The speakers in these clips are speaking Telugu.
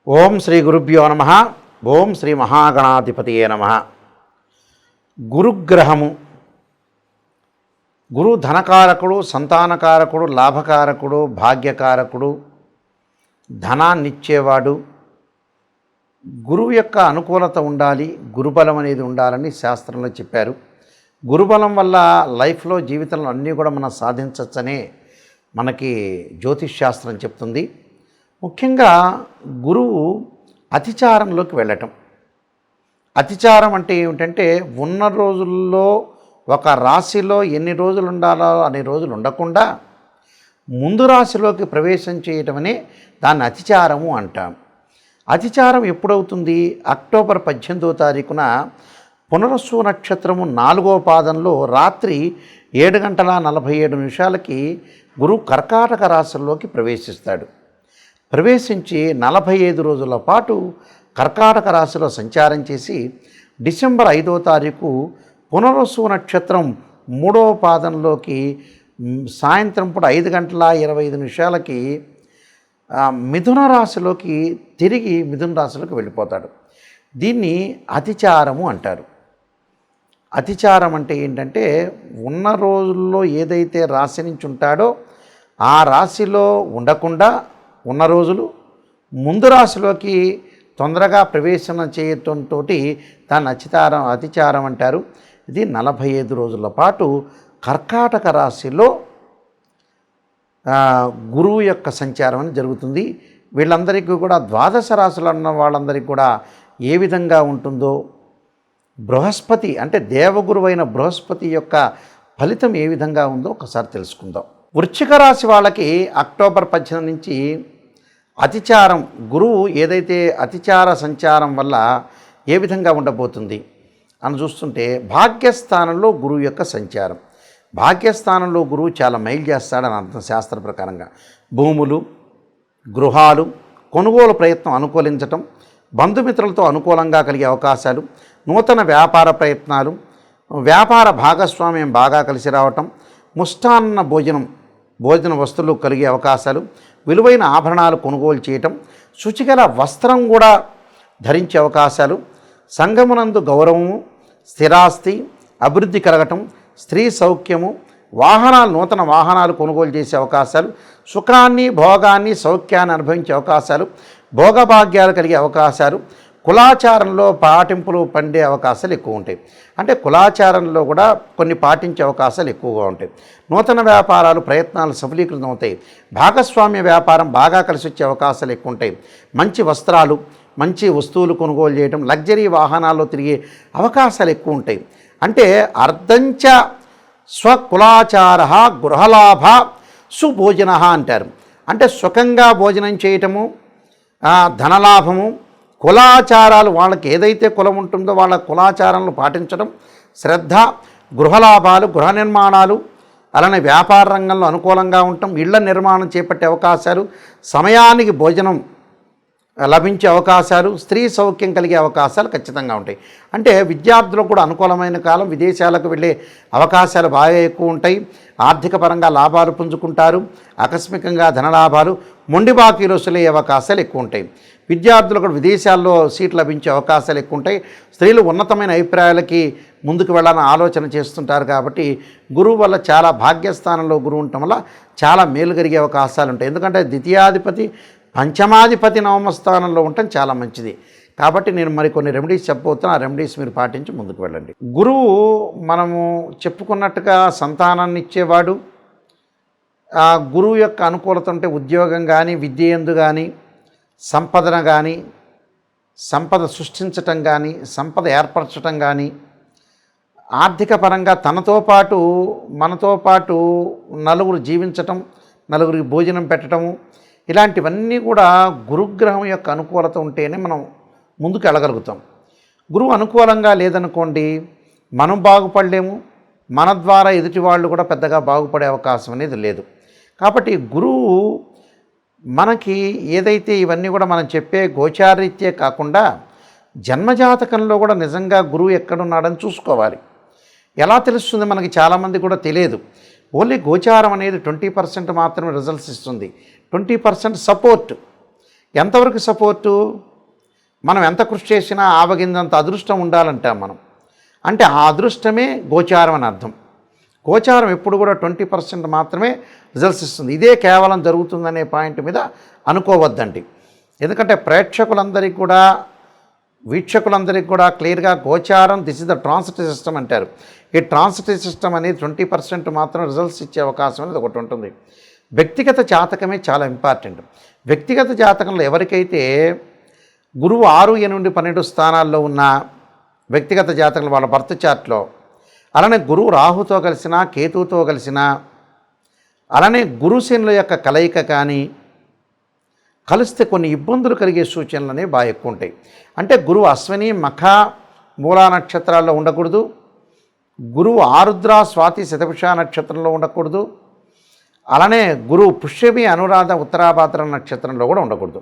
ఓం శ్రీ గురుభ్యో నమ. ఓం శ్రీ మహాగణాధిపతియే నమ. గురుగ్రహము. గురు ధనకారకుడు, సంతానకారకుడు, లాభకారకుడు, భాగ్యకారకుడు, ధనాన్నిచ్చేవాడు. గురువు యొక్క అనుకూలత ఉండాలి, గురుబలం అనేది ఉండాలని శాస్త్రంలో చెప్పారు. గురుబలం వల్ల లైఫ్లో జీవితంలో అన్నీ కూడా మనం సాధించవచ్చనే మనకి జ్యోతిష్ శాస్త్రం చెప్తుంది. ముఖ్యంగా గురువు అతిచారంలోకి వెళ్ళటం. అతిచారం అంటే ఏమిటంటే ఉన్న రోజుల్లో ఒక రాశిలో ఎన్ని రోజులు ఉండాలో అన్ని రోజులు ఉండకుండా ముందు రాశిలోకి ప్రవేశం చేయటమనే దాన్ని అతిచారము అంటాం. అతిచారం ఎప్పుడవుతుంది? అక్టోబర్ 18వ తారీఖున పునరస్సు నక్షత్రము 4వ పాదంలో రాత్రి 7:47 గురువు కర్కాటక రాశిలోకి ప్రవేశిస్తాడు. ప్రవేశించి 45 రోజుల పాటు కర్కాటక రాశిలో సంచారం చేసి డిసెంబర్ 5వ తారీఖు పునరస్సు నక్షత్రం 3వ పాదంలోకి సాయంత్రం పూట 5:25 మిథున రాశిలోకి తిరిగి మిథున రాశిలోకి వెళ్ళిపోతాడు. దీన్ని అతిచారము అంటారు. అతిచారం అంటే ఏంటంటే ఉన్న రోజుల్లో ఏదైతే రాశి నుంచి ఉంటాడో ఆ రాశిలో ఉండకుండా ఉన్న రోజులు ముందు రాశిలోకి తొందరగా ప్రవేశం చేయటంతో దాన్ని అతిచారం అంటారు. ఇది 45 రోజుల పాటు కర్కాటక రాశిలో గురువు యొక్క సంచారం అని జరుగుతుంది. వీళ్ళందరికీ కూడా ద్వాదశ రాశులు అన్న వాళ్ళందరికీ కూడా ఏ విధంగా ఉంటుందో, బృహస్పతి అంటే దేవగురువైన బృహస్పతి యొక్క ఫలితం ఏ విధంగా ఉందో ఒకసారి తెలుసుకుందాం. వృశ్చిక రాశి వాళ్ళకి అక్టోబర్ 18 నుంచి అతిచారం, గురువు ఏదైతే అతిచార సంచారం వల్ల ఏ విధంగా ఉండబోతుంది అని చూస్తుంటే, భాగ్యస్థానంలో గురువు యొక్క సంచారం. భాగ్యస్థానంలో గురువు చాలా మైలు చేస్తాడని అర్థం శాస్త్ర ప్రకారంగా. భూములు, గృహాలు కొనుగోలు ప్రయత్నం అనుకూలించటం, బంధుమిత్రులతో అనుకూలంగా కలిగే అవకాశాలు, నూతన వ్యాపార ప్రయత్నాలు, వ్యాపార భాగస్వామ్యం బాగా కలిసి రావటం, ముష్టాన్న భోజన వస్తువులు కలిగే అవకాశాలు, విలువైన ఆభరణాలు కొనుగోలు చేయటం, శుచిగల వస్త్రం కూడా ధరించే అవకాశాలు, సంఘమునందు గౌరవము, స్థిరాస్తి అభివృద్ధి కలగటం, స్త్రీ సౌఖ్యము, నూతన వాహనాలు కొనుగోలు చేసే అవకాశాలు, సుఖాన్ని, భోగాన్ని, సౌఖ్యాన్ని అనుభవించే అవకాశాలు, భోగభాగ్యాలు కలిగే అవకాశాలు, కులాచారంలో పాటింపులు పండే అవకాశాలు ఎక్కువ ఉంటాయి. అంటే కులాచారంలో కూడా కొన్ని పాటించే అవకాశాలు ఎక్కువగా ఉంటాయి. నూతన వ్యాపారాలు ప్రయత్నాలు సఫలీకృతం అవుతాయి. భాగస్వామ్య వ్యాపారం బాగా కలిసి వచ్చే అవకాశాలు ఎక్కువ ఉంటాయి. మంచి వస్త్రాలు, మంచి వస్తువులు కొనుగోలు చేయడం, లగ్జరీ వాహనాల్లో తిరిగే అవకాశాలు ఎక్కువ ఉంటాయి. అంటే అర్ధంచ స్వకులాచార గృహలాభ సుభోజన అంటారు. అంటే సుఖంగా భోజనం చేయటము, ధనలాభము, కులాచారాలు వాళ్ళకి ఏదైతే కులం ఉంటుందో వాళ్ళ కులాచారాలను పాటించడం, శ్రద్ధ, గృహలాభాలు, గృహ నిర్మాణాలు, అలానే వ్యాపార రంగంలో అనుకూలంగా ఉండటం, ఇళ్ల నిర్మాణం చేపట్టే అవకాశాలు, సమయానికి భోజనం లభించే అవకాశాలు, స్త్రీ సౌఖ్యం కలిగే అవకాశాలు ఖచ్చితంగా ఉంటాయి. అంటే వవిద్యార్థులకు కూడా అనుకూలమైన కాలం. విదేశాలకు వెళ్ళే అవకాశాలు బాగా ఎక్కువ ఉంటాయి. ఆర్థిక పరంగా లాభాలు పుంజుకుంటారు. ఆకస్మికంగా ధనలాభాలు, మొండి బాకీలు వసూలయ్యే అవకాశాలు ఎక్కువ ఉంటాయి. విద్యార్థులకు కూడా విదేశాల్లో సీట్లు లభించే అవకాశాలు ఎక్కువ ఉంటాయి. స్త్రీలు ఉన్నతమైన అభిప్రాయాలకి ముందుకు వెళ్ళాలని ఆలోచన చేస్తుంటారు. కాబట్టి గురువు వల్ల చాలా భాగ్యస్థానంలో గురువు ఉండటం వల్ల చాలా మేలు కలిగే అవకాశాలు ఉంటాయి. ఎందుకంటే ద్వితీయాధిపతి పంచమాధిపతి నవమ స్థానంలో ఉండటం చాలా మంచిది. కాబట్టి నేను మరికొన్ని రెమెడీస్ చెప్పబోతున్నా. ఆ రెమెడీస్ మీరు పాటించి ముందుకు వెళ్ళండి. గురువు మనము చెప్పుకున్నట్టుగా సంతానాన్ని ఇచ్చేవాడు. ఆ గురువు యొక్క అనుకూలత ఉంటే ఉద్యోగం కానీ, విద్య యందు కానీ, సంపదన కానీ, సంపద సృష్టించటం కానీ, సంపద ఏర్పరచటం కానీ, ఆర్థిక పరంగా తనతో పాటు మనతో పాటు నలుగురు జీవించటం, నలుగురికి భోజనం పెట్టడము, ఇలాంటివన్నీ కూడా గురుగ్రహం యొక్క అనుకూలత ఉంటేనే మనం ముందుకు వెళ్ళగలుగుతాం. గురువు అనుకూలంగా లేదనుకోండి, మనం బాగుపడలేము. మన ద్వారా ఎదుటి వాళ్ళు కూడా పెద్దగా బాగుపడే అవకాశం అనేది లేదు. కాబట్టి గురువు మనకి ఏదైతే ఇవన్నీ కూడా మనం చెప్పే గోచారీత్యే కాకుండా జన్మజాతకంలో కూడా నిజంగా గురువు ఎక్కడున్నాడని చూసుకోవాలి. ఎలా తెలుస్తుంది? మనకి చాలామంది కూడా తెలియదు. ఓన్లీ గోచారం అనేది 20% మాత్రమే రిజల్ట్స్ ఇస్తుంది. 20% సపోర్ట్. ఎంతవరకు సపోర్టు? మనం ఎంత కృషి చేసినా ఆవగిందంత అదృష్టం ఉండాలంటాం మనం. అంటే ఆ అదృష్టమే గోచారం అని అర్థం. గోచారం ఎప్పుడు కూడా 20% మాత్రమే రిజల్ట్స్ ఇస్తుంది. ఇదే కేవలం జరుగుతుందనే పాయింట్ మీద అనుకోవద్దండి. ఎందుకంటే ప్రేక్షకులందరికీ కూడా, వీక్షకులందరికీ కూడా క్లియర్గా గోచారం this is the transitive system అంటారు. ఈ ట్రాన్సిటివ్ సిస్టమ్ అనేది 20% మాత్రం రిజల్ట్స్ ఇచ్చే అవకాశం అనేది ఒకటి ఉంటుంది. వ్యక్తిగత జాతకమే చాలా ఇంపార్టెంట్. వ్యక్తిగత జాతకంలో ఎవరికైతే గురువు 6, 8, 12 స్థానాల్లో ఉన్న వ్యక్తిగత జాతకంలో వాళ్ళ బర్త్ చార్ట్లో, అలానే గురువు రాహుతో కలిసిన, కేతువుతో కలిసిన, అలానే గురుశనుల యొక్క కలయిక కానీ కలిస్తే కొన్ని ఇబ్బందులు కలిగే సూచనలు అనేవి బాగా ఎక్కువ ఉంటాయి. అంటే గురువు అశ్విని, మఖ, మూలా నక్షత్రాల్లో ఉండకూడదు. గురువు ఆరుద్ర, స్వాతి, శతభిష నక్షత్రంలో ఉండకూడదు. అలానే గురువు పుష్యమి, అనురాధ, ఉత్తరాభాద్ర నక్షత్రంలో కూడా ఉండకూడదు.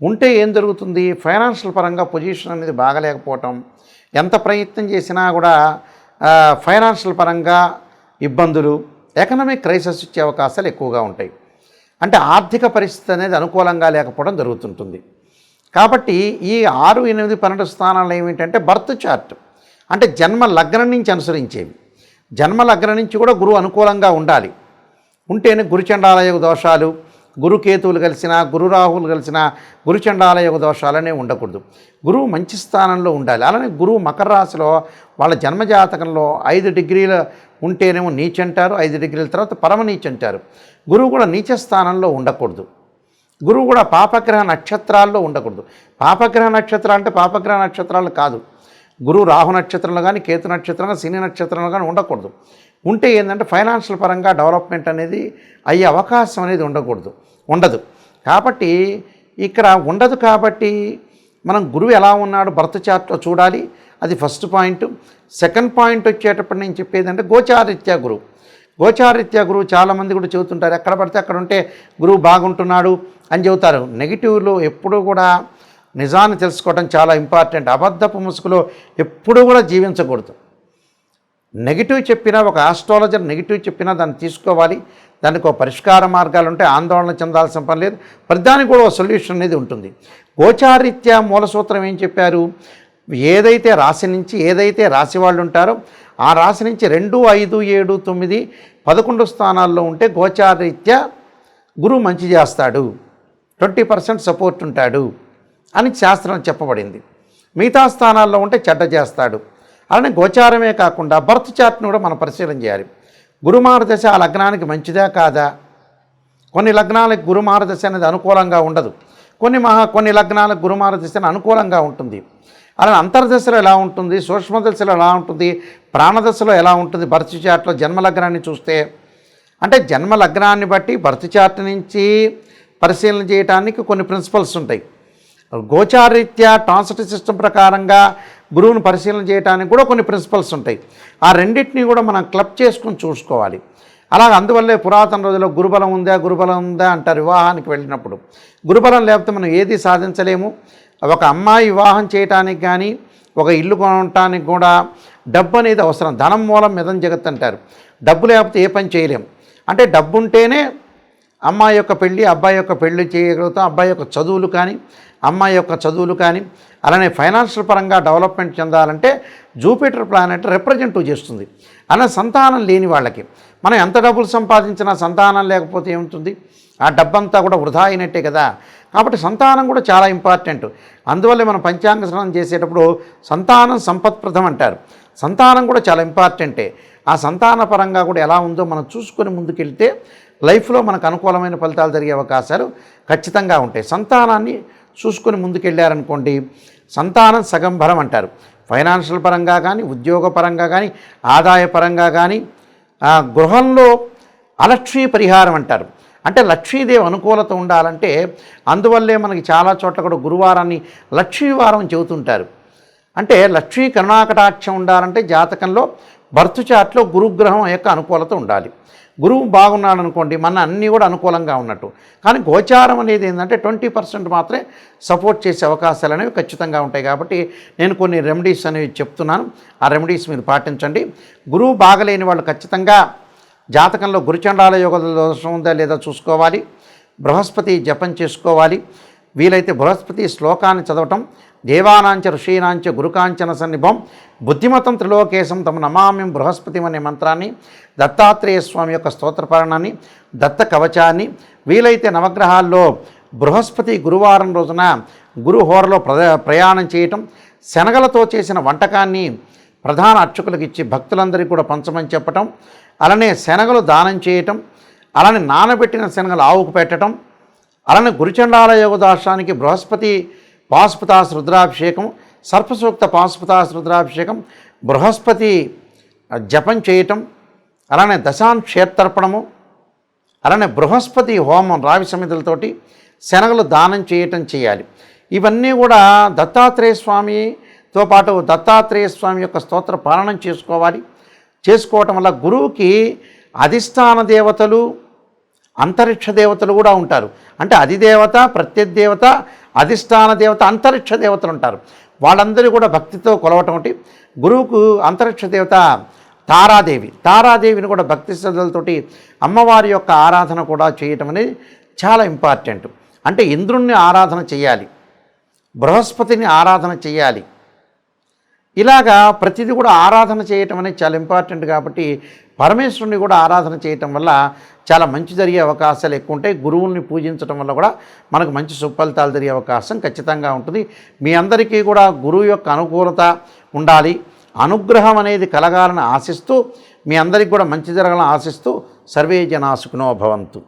ఉంటే ఏం జరుగుతుంది? ఫైనాన్షియల్ పరంగా పొజిషన్ అనేది బాగలేకపోవటం, ఎంత ప్రయత్నం చేసినా కూడా ఫైనాన్షియల్ పరంగా ఇబ్బందులు, ఎకనామిక్ క్రైసిస్ వచ్చే అవకాశాలు ఎక్కువగా ఉంటాయి. అంటే ఆర్థిక పరిస్థితి అనేది అనుకూలంగా లేకపోవడం జరుగుతుంటుంది. కాబట్టి ఈ 6, 8, 12 స్థానాలు ఏమిటంటే బర్త్ చార్ట్, అంటే జన్మ లగ్నం నుంచి అనుసరించేవి. జన్మ లగ్నం నుంచి కూడా గురువు అనుకూలంగా ఉండాలి. ఉంటేనే గురుచండాలయోగ దోషాలు, గురుకేతువులు కలిసిన, గురు రాహువులు కలిసిన గురుచండాలయోగ దోషాలనే ఉండకూడదు. గురువు మంచి స్థానంలో ఉండాలి. అలానే గురువు మకర రాశిలో వాళ్ళ జన్మజాతకంలో 5 డిగ్రీలు ఉంటేనేమో నీచ అంటారు, 5 డిగ్రీల తర్వాత పరమ నీచ అంటారు. గురువు కూడా నీచ స్థానంలో ఉండకూడదు. గురువు కూడా పాపగ్రహ నక్షత్రాల్లో ఉండకూడదు. పాపగ్రహ నక్షత్రాలు అంటే పాపగ్రహ నక్షత్రాలు కాదు. గురువు రాహు నక్షత్రంలో కానీ, కేతు నక్షత్రంలో, శని నక్షత్రంలో కానీ ఉండకూడదు. ఉంటే ఏంటంటే ఫైనాన్షియల్ పరంగా డెవలప్మెంట్ అనేది అయ్యే అవకాశం అనేది ఉండదు. కాబట్టి ఇక్కడ ఉండదు. కాబట్టి మనం గురువు ఎలా ఉన్నాడు బర్త్ చార్ట్లో చూడాలి. అది ఫస్ట్ పాయింట్. సెకండ్ పాయింట్ వచ్చేటప్పుడు నేను చెప్పేదంటే గోచారరీత్యా గురువు. గోచారరీత్యా గురువు చాలామంది కూడా చెబుతుంటారు, ఎక్కడ పడితే అక్కడ ఉంటే గురువు బాగుంటున్నాడు అని చెబుతారు. నెగిటివ్లో ఎప్పుడూ కూడా నిజాన్ని తెలుసుకోవడం చాలా ఇంపార్టెంట్. అబద్ధపు ముసుగులో ఎప్పుడూ కూడా జీవించకూడదు. నెగిటివ్ చెప్పినా, ఒక ఆస్ట్రాలజర్ నెగిటివ్ చెప్పినా దాన్ని తీసుకోవాలి. దానికి ఒక పరిష్కార మార్గాలు ఉంటాయి. ఆందోళన చెందాల్సిన పని లేదు. ప్రతిదానికి కూడా ఒక సొల్యూషన్ అనేది ఉంటుంది. గోచారీత్యా మూల సూత్రం ఏం చెప్పారు? ఏదైతే రాశి నుంచి, ఏదైతే రాశి వాళ్ళు ఉంటారో ఆ రాశి నుంచి 2, 5, 7, 9, 11 స్థానాల్లో ఉంటే గోచారీత్యా గురువు మంచి చేస్తాడు, 20% సపోర్ట్ ఉంటాడు అని శాస్త్రం చెప్పబడింది. మిగతా స్థానాల్లో ఉంటే చెడ్డ చేస్తాడు. అలానే గోచారమే కాకుండా బర్త్ చార్ట్ను కూడా మనం పరిశీలన చేయాలి. గురుమారదశ ఆ లగ్నానికి మంచిదా కాదా? కొన్ని లగ్నాలకు గురుమారదశ అనేది అనుకూలంగా ఉండదు. కొన్ని లగ్నాలకు గురుమారదశ అనుకూలంగా ఉంటుంది. అలానే అంతర్దశలో ఎలా ఉంటుంది, సూక్ష్మదశలో ఎలా ఉంటుంది, ప్రాణదశలో ఎలా ఉంటుంది? బర్త్ చార్ట్లో జన్మలగ్నాన్ని చూస్తే, అంటే జన్మలగ్నాన్ని బట్టి బర్త్ చార్ట్ నుంచి పరిశీలన చేయడానికి కొన్ని ప్రిన్సిపల్స్ ఉంటాయి. గోచారీత్యా ట్రాన్సిటివ్ సిస్టమ్ ప్రకారంగా గురువును పరిశీలన చేయడానికి కూడా కొన్ని ప్రిన్సిపల్స్ ఉంటాయి. ఆ రెండింటినీ కూడా మనం క్లబ్ చేసుకుని చూసుకోవాలి. అలాగే అందువల్లే పురాతన రోజుల్లో గురుబలం ఉందా అంటారు వివాహానికి వెళ్ళినప్పుడు. గురుబలం లేకపోతే మనం ఏది సాధించలేము. ఒక అమ్మాయి వివాహం చేయటానికి కానీ, ఒక ఇల్లు కొనటానికి కూడా డబ్బు అనేది అవసరం. ధనం మూలం మిదం జగత్ అంటారు. డబ్బు లేకపోతే ఏ పని చేయలేము. అంటే డబ్బు ఉంటేనే అమ్మాయి యొక్క పెళ్ళి, అబ్బాయి యొక్క పెళ్ళి చేయగలుగుతాం. అబ్బాయి యొక్క చదువులు కానీ, అమ్మాయి యొక్క చదువులు కానీ, అలానే ఫైనాన్షియల్ పరంగా డెవలప్మెంట్ చెందాలంటే జూపిటర్ ప్లానెట్ రిప్రజెంటివ్ చేస్తుంది. అలా సంతానం లేని వాళ్ళకి మనం ఎంత డబ్బులు సంపాదించినా సంతానం లేకపోతే ఏముంటుంది? ఆ డబ్బంతా కూడా వృధా అయినట్టే కదా. కాబట్టి సంతానం కూడా చాలా ఇంపార్టెంట్. అందువల్లే మనం పంచాంగ శ్రవణం చేసేటప్పుడు సంతానం సంపత్ప్రదం అంటారు. సంతానం కూడా చాలా ఇంపార్టెంటే. ఆ సంతాన పరంగా కూడా ఎలా ఉందో మనం చూసుకొని ముందుకెళ్తే లైఫ్లో మనకు అనుకూలమైన ఫలితాలు జరిగే అవకాశాలు ఖచ్చితంగా ఉంటాయి. సంతానాన్ని చూసుకొని ముందుకెళ్ళారనుకోండి, సంతానం సగం బలం అంటారు. ఫైనాన్షియల్ పరంగా కానీ, ఉద్యోగ పరంగా కానీ, ఆదాయ పరంగా కానీ, గృహంలో అలక్ష్మీ పరిహారం అంటారు. అంటే లక్ష్మీదేవి అనుకూలత ఉండాలంటే అందువల్లే మనకి చాలా చోట్ల కూడా గురువారాన్ని లక్ష్మీవారం చెబుతుంటారు. అంటే లక్ష్మీ కరుణాకటాక్షం ఉండాలంటే జాతకంలో బర్త్ చార్ట్లో గురుగ్రహం యొక్క అనుకూలత ఉండాలి. గురువు బాగున్నాడు అనుకోండి, మన అన్నీ కూడా అనుకూలంగా ఉన్నట్టు. కానీ గోచారం అనేది ఏంటంటే 20% మాత్రమే సపోర్ట్ చేసే అవకాశాలు అనేవి ఖచ్చితంగా ఉంటాయి. కాబట్టి నేను కొన్ని రెమెడీస్ అనేవి చెప్తున్నాను. ఆ రెమెడీస్ మీరు పాటించండి. గురువు బాగలేని వాళ్ళు ఖచ్చితంగా జాతకంలో గురుచండాల యోగ దోషం ఉందా లేదా చూసుకోవాలి. బృహస్పతి జపం చేసుకోవాలి. వీలైతే బృహస్పతి శ్లోకాన్ని చదవటం, దేవానాంచ ఋషీనాంచ గురుకాంచన సన్నిభం బుద్ధిమతం త్రిలోకేశం తమ నమామ్యం బృహస్పతి అనే మంత్రాన్ని, దత్తాత్రేయ స్వామి యొక్క స్తోత్రపారణాన్ని, దత్త కవచాన్ని, వీలైతే నవగ్రహాల్లో బృహస్పతి గురువారం రోజున గురుహోరలో ప్రయాణం చేయటం, శనగలతో చేసిన వంటకాన్ని ప్రధాన అర్చకులకు ఇచ్చి భక్తులందరికీ కూడా పంచమని చెప్పటం, అలానే శనగలు దానం చేయటం, అలానే నానబెట్టిన శనగలు ఆవుకు పెట్టడం, అలానే గురుచండాల యోగదాశానికి బృహస్పతి పాశుపతాస్ రుద్రాభిషేకం, సర్పసూక్త పాశుపతాస్ రుద్రాభిషేకం, బృహస్పతి జపం చేయటం, అలానే దశాంక్షేత్రర్పణము, అలానే బృహస్పతి హోమం రావి సమితులతోటి శనగలు దానం చేయటం చేయాలి. ఇవన్నీ కూడా దత్తాత్రేయ స్వామితో పాటు దత్తాత్రేయ స్వామి యొక్క స్తోత్ర పాలనం చేసుకోవటం వల్ల గురువుకి అధిష్టాన దేవతలు, అంతరిక్ష దేవతలు కూడా ఉంటారు. అంటే అధిదేవత, ప్రత్యదేవత, అధిష్టాన దేవత, అంతరిక్ష దేవతలు ఉంటారు. వాళ్ళందరూ కూడా భక్తితో కొలవటం ఒకటి. గురువుకు అంతరిక్ష దేవత తారాదేవిని కూడా భక్తి శ్రద్ధలతోటి అమ్మవారి యొక్క ఆరాధన కూడా చేయటం అనేది చాలా ఇంపార్టెంట్. అంటే ఇంద్రుణ్ణి ఆరాధన చేయాలి, బృహస్పతిని ఆరాధన చేయాలి. ఇలాగా ప్రతిదీ కూడా ఆరాధన చేయటం అనేది చాలా ఇంపార్టెంట్. కాబట్టి పరమేశ్వరుని కూడా ఆరాధన చేయటం వల్ల చాలా మంచి జరిగే అవకాశాలు ఎక్కువ ఉంటాయి. గురువుల్ని పూజించడం వల్ల కూడా మనకు మంచి సుఫలితాలు జరిగే అవకాశం ఖచ్చితంగా ఉంటుంది. మీ అందరికీ కూడా గురువు యొక్క అనుకూలత ఉండాలి, అనుగ్రహం అనేది కలగాలని ఆశిస్తూ, మీ అందరికీ కూడా మంచి జరగాలని ఆశిస్తూ సర్వే జనా సుఖినో భవంతు.